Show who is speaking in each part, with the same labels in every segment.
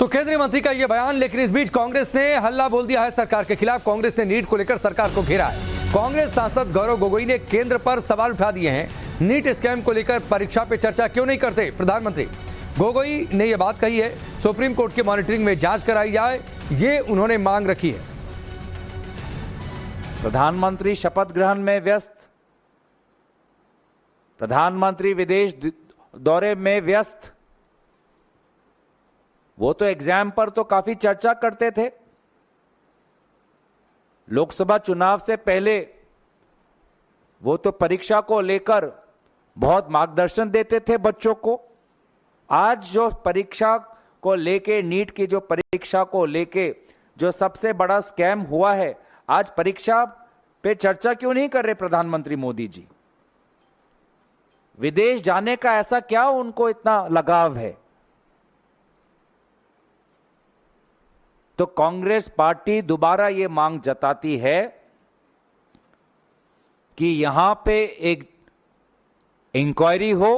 Speaker 1: तो केंद्रीय मंत्री का यह बयान, लेकिन इस बीच कांग्रेस ने हल्ला बोल दिया है सरकार के खिलाफ। कांग्रेस ने नीट को लेकर सरकार को घेरा है। कांग्रेस सांसद गौरव गोगोई ने केंद्र पर सवाल उठा दिए हैं। नीट स्कैम को लेकर परीक्षा पे चर्चा क्यों नहीं करते प्रधानमंत्री? गोगोई ने यह बात कही है, सुप्रीम कोर्ट की मॉनिटरिंग में जांच कराई जाए, ये उन्होंने मांग रखी है।
Speaker 2: प्रधानमंत्री शपथ ग्रहण में व्यस्त, प्रधानमंत्री विदेश दौरे में व्यस्त, वो तो एग्जाम पर तो काफी चर्चा करते थे। लोकसभा चुनाव से पहले वो तो परीक्षा को लेकर बहुत मार्गदर्शन देते थे बच्चों को। आज जो परीक्षा को लेके, नीट की जो परीक्षा को लेके जो सबसे बड़ा स्कैम हुआ है, आज परीक्षा पे चर्चा क्यों नहीं कर रहे प्रधानमंत्री मोदी जी? विदेश जाने का ऐसा क्या उनको इतना लगाव है? तो कांग्रेस पार्टी दोबारा ये मांग जताती है कि यहां पे एक इंक्वायरी हो,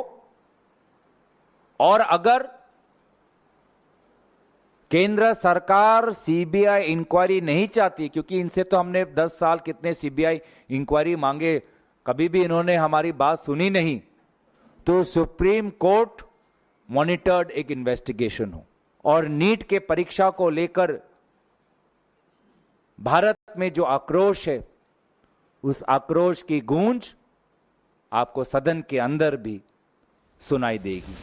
Speaker 2: और अगर केंद्र सरकार सीबीआई इंक्वायरी नहीं चाहती, क्योंकि इनसे तो हमने 10 साल कितने सीबीआई इंक्वायरी मांगे, कभी भी इन्होंने हमारी बात सुनी नहीं, तो सुप्रीम कोर्ट मॉनिटर्ड एक इन्वेस्टिगेशन हो। और नीट के परीक्षा को लेकर भारत में जो आक्रोश है, उस आक्रोश की गूंज आपको सदन के अंदर भी सुनाई देगी।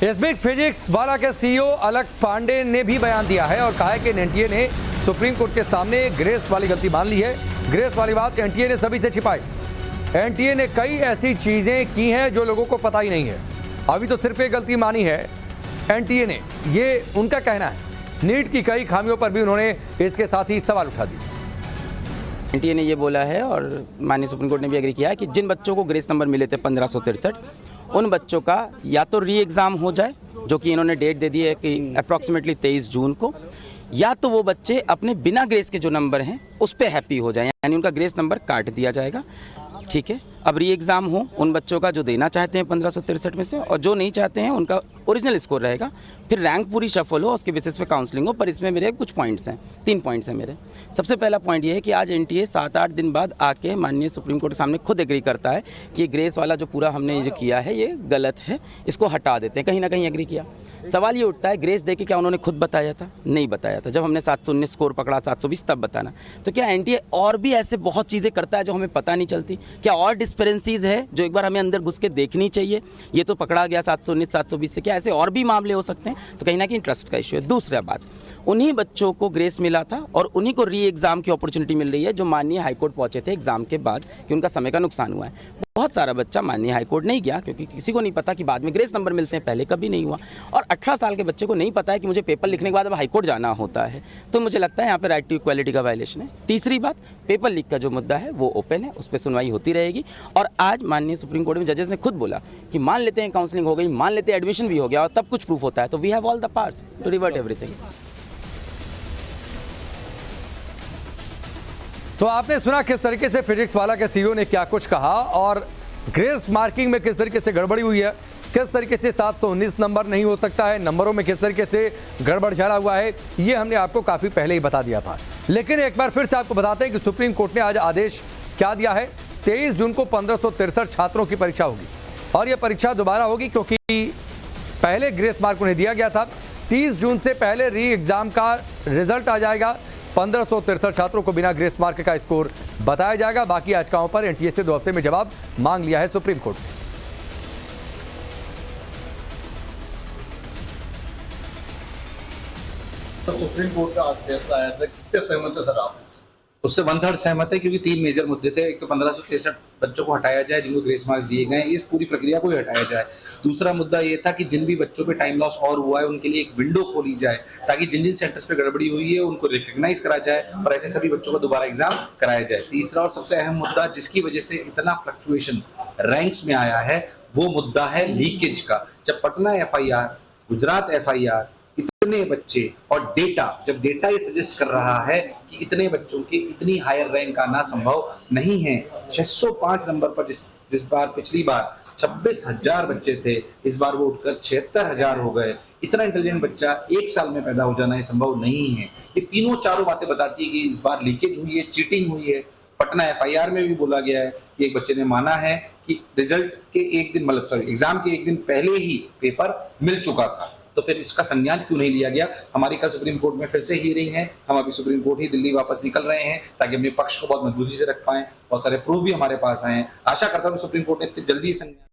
Speaker 1: इस बीच फिजिक्स वाला के सीईओ अलक पांडे ने भी बयान दिया है और कहा है कि एनटीए ने सुप्रीम कोर्ट के सामने ग्रेस वाली गलती मान ली है। ग्रेस वाली बात एनटीए ने सभी से छिपाई। एनटीए ने कई ऐसी चीजें की हैं जो लोगों को पता ही नहीं है। अभी तो सिर्फ एक गलती मानी है एनटीए ने, ये उनका कहना है। नीट की कई खामियों पर भी उन्होंने इसके साथ ही सवाल उठा दिए।
Speaker 3: एनटीए ने ये बोला है और माननीय सुप्रीम कोर्ट ने भी एग्री किया है कि जिन बच्चों को ग्रेस नंबर मिले थे 1563, उन बच्चों का या तो री एग्ज़ाम हो जाए, जो कि इन्होंने डेट दे दी है कि अप्रॉक्सीमेटली 23 जून को, या तो वो बच्चे अपने बिना ग्रेस के जो नंबर हैं उस पर हैप्पी हो जाए, यानी उनका ग्रेस नंबर काट दिया जाएगा। ठीक है, अब री एग्ज़ाम हो उन बच्चों का जो देना चाहते हैं 1563 में से, और जो नहीं चाहते हैं उनका ओरिजिनल स्कोर रहेगा। फिर रैंक पूरी शफल हो, उसके बेसिस पे काउंसलिंग हो। पर इसमें मेरे कुछ पॉइंट्स हैं, 3 पॉइंट्स हैं मेरे। सबसे पहला पॉइंट ये है कि आज एनटीए 7-8 दिन बाद आके माननीय सुप्रीम कोर्ट के सामने खुद एग्री करता है कि ये ग्रेस वाला जो पूरा हमने जो किया है ये गलत है, इसको हटा देते हैं। कहीं ना कहीं एग्री किया। सवाल ये उठता है, ग्रेस दे के क्या उन्होंने खुद बताया था? नहीं बताया था। जब हमने 719 स्कोर पकड़ा, 720 तब बताना। तो क्या एनटीए और भी ऐसे बहुत चीज़ें करता है जो हमें पता नहीं चलती? क्या और डिस्पेरेंसीज है जो एक बार हमें अंदर घुस के देखनी चाहिए? ये तो पकड़ा गया 719 720 से, क्या ऐसे और भी मामले हो सकते हैं? तो कहीं ना कहीं ट्रस्ट का इश्यू है। दूसरा बात, उन्हीं बच्चों को ग्रेस मिला था और उन्हीं को री एग्जाम की अपॉर्चुनिटी मिल रही है जो माननीय हाईकोर्ट पहुंचे थे एग्जाम के बाद कि उनका समय का नुकसान हुआ है। बहुत सारा बच्चा माननीय हाईकोर्ट नहीं गया क्योंकि किसी को नहीं पता कि बाद में ग्रेस नंबर मिलते हैं, पहले कभी नहीं हुआ। और 18 साल के बच्चे को नहीं पता है कि मुझे पेपर लिखने के बाद अब हाईकोर्ट जाना होता है। तो मुझे लगता है यहाँ पे राइट टू इक्वालिटी का वायलेशन है। तीसरी बात, पेपर लीक का जो मुद्दा है वो ओपन है, उस पर सुनवाई होती रहेगी। और आज माननीय सुप्रीम कोर्ट में जजेस ने खुद बोला कि मान लेते हैं काउंसलिंग हो गई, मान लेते हैं एडमिशन भी हो गया और तब कुछ प्रूफ होता है, तो we have all the powers to revert everything.
Speaker 1: तो आपने सुना किस तरीके से फिजिक्स वाला के सीईओ ने क्या कुछ कहा और ग्रेस मार्किंग में किस तरीके से गड़बड़ी हुई है, किस तरीके से 719 नंबर नहीं हो सकता है, नंबरों में किस तरीके से गड़बड़ झाला हुआ है, ये हमने आपको काफी पहले ही बता दिया था। लेकिन एक बार फिर से आपको बताते हैं कि सुप्रीम कोर्ट ने आज आदेश क्या दिया है। 23 जून को 1563 छात्रों की परीक्षा होगी और यह परीक्षा दोबारा होगी क्योंकि पहले ग्रेस मार्क उन्हें दिया गया था। 30 जून से पहले री एग्जाम का रिजल्ट आ जाएगा। 1563 छात्रों को बिना ग्रेस मार्क का स्कोर बताया जाएगा। बाकी याचिकाओं पर एनटीए से 2 हफ्ते में जवाब मांग लिया है सुप्रीम कोर्ट ने।
Speaker 4: तो सुप्रीम कोर्ट का आज फैसला आया था, कितने सहमत है सर आप?
Speaker 5: उससे 1/3 सहमत है क्योंकि 3 मेजर मुद्दे थे। एक तो 1563 बच्चों को हटाया जाए जिनको ग्रेस मार्क्स दिए गए, इस पूरी प्रक्रिया को ही हटाया जाए। दूसरा मुद्दा ये था कि जिन भी बच्चों पे टाइम लॉस और हुआ है उनके लिए एक विंडो खोली जाए ताकि जिन जिन सेंटर्स पे गड़बड़ी हुई है उनको रिकॉग्नाइज करा जाए और ऐसे सभी बच्चों को दोबारा एग्जाम कराया जाए। तीसरा और सबसे अहम मुद्दा जिसकी वजह से इतना फ्लक्चुएशन रैंक्स में आया है वो मुद्दा है लीकेज का। जब पटना FIR, गुजरात FIR, इतने बच्चे और डेटा, जब डेटा ये सजेस्ट कर रहा है कि इतने बच्चों के इतनी हायर रैंक आना संभव नहीं है। 605 नंबर पर जिस बार पिछली बार 26,000 बच्चे थे, इस बार वो उठकर 76,000 हो गए। इतना इंटेलिजेंट बच्चा एक साल में पैदा हो जाना ये संभव नहीं है। ये तीनों चारों बातें बताती है कि इस बार लीकेज हुई है, चीटिंग हुई है। पटना एफआईआर में भी बोला गया है कि एक बच्चे ने माना है कि रिजल्ट के एक दिन एग्जाम के एक दिन पहले ही पेपर मिल चुका था। तो फिर इसका संज्ञान क्यों नहीं लिया गया? हमारी कल सुप्रीम कोर्ट में फिर से हियरिंग है, हम अभी सुप्रीम कोर्ट ही दिल्ली वापस निकल रहे हैं ताकि अपने पक्ष को बहुत मजबूती से रख पाएं। बहुत सारे प्रूफ भी हमारे पास आए हैं। आशा करता हूं सुप्रीम कोर्ट ने इतनी जल्दी संज्ञान